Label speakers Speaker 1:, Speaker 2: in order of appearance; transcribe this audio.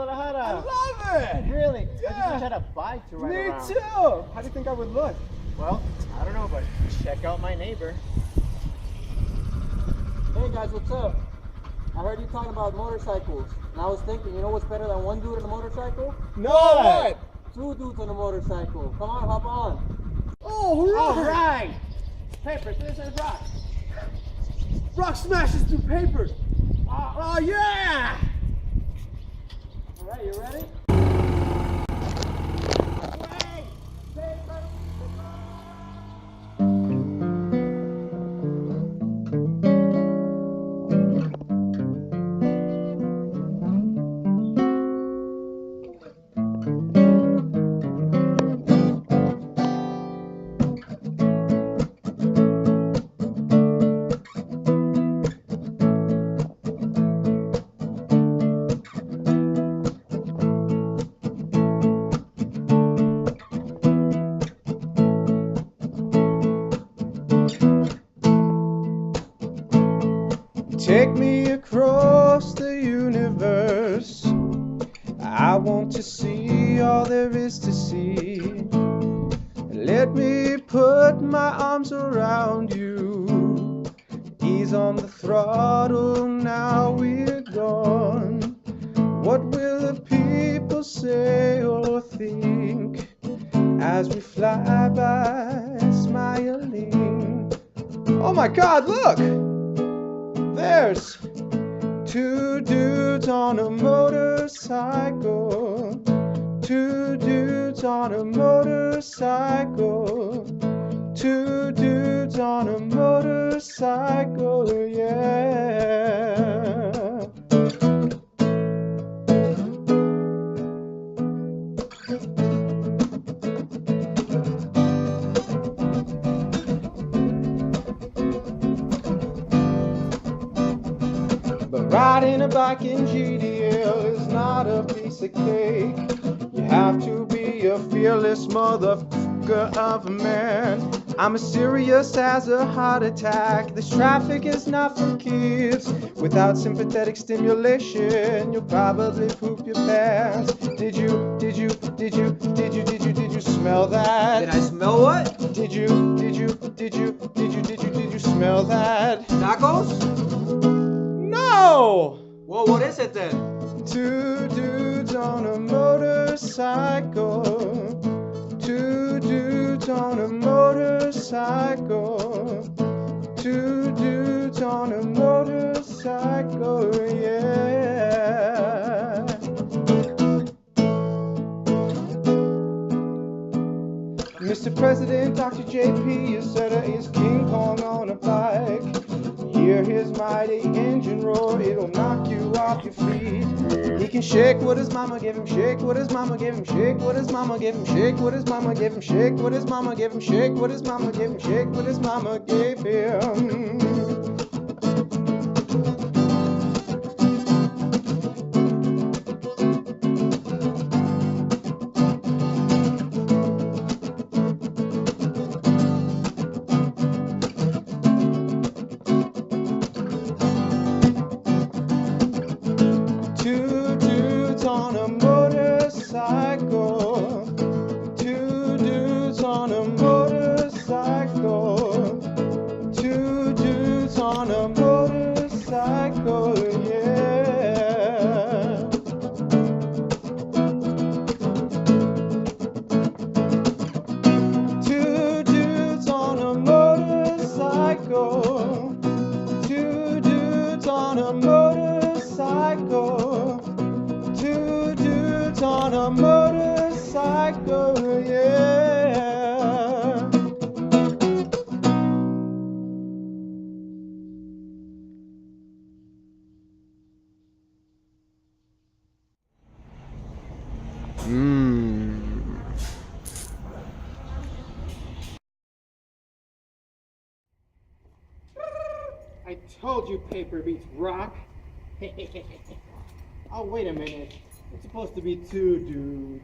Speaker 1: Guadalajara.
Speaker 2: I love it!
Speaker 1: Really?
Speaker 2: Yeah.
Speaker 1: I just had a bike to ride around.
Speaker 2: Me too! How do you think I would look?
Speaker 1: Well, I don't know, but check out my neighbor.
Speaker 3: Hey guys, what's up? I heard you talking about motorcycles, and I was thinking, you know what's better than one dude on a motorcycle?
Speaker 2: No, what?
Speaker 3: Two dudes on a motorcycle. Come on, hop on.
Speaker 2: Oh, right!
Speaker 1: All right. Paper, scissors, rock.
Speaker 2: Rock smashes through paper. Oh yeah!
Speaker 3: All right, you ready?
Speaker 2: Take me across the universe. I want to see all there is to see. Let me put my arms around you. Ease on the throttle, now we're gone. What will the people say or think as we fly by smiling? Oh my God, look! There's two dudes on a motorcycle. Two dudes on a motorcycle. Two dudes on a motorcycle, yeah. Riding a bike in GDL is not a piece of cake. You have to be a fearless motherfucker of a man. I'm as serious as a heart attack. This traffic is not for kids. Without sympathetic stimulation, you'll probably poop your pants. Did you smell that?
Speaker 3: Did I smell what?
Speaker 2: Did you smell that?
Speaker 3: Tacos?
Speaker 2: No!
Speaker 3: Well, what is it then?
Speaker 2: Two dudes on a motorcycle. Two dudes on a motorcycle. Two dudes on a motorcycle, yeah. Mr. President, Dr. JP, Accetta is King Kong on a bike. Hear his mighty engine roar, it'll knock you off your feet. He can shake what his mama give him, shake what his mama give him, shake what his mama give him, shake what his mama give him, shake what his mama give him, shake what his mama give him, shake what his mama gave him. Two dudes on a motorcycle. Two dudes on a motorcycle. Two dudes on a motorcycle, yeah. Two dudes on a motorcycle. Two dudes on a motorcycle. Two dudes on a motorcycle, yeah.
Speaker 1: I told you paper beats rock. Oh, wait a minute. It's supposed to be two dudes.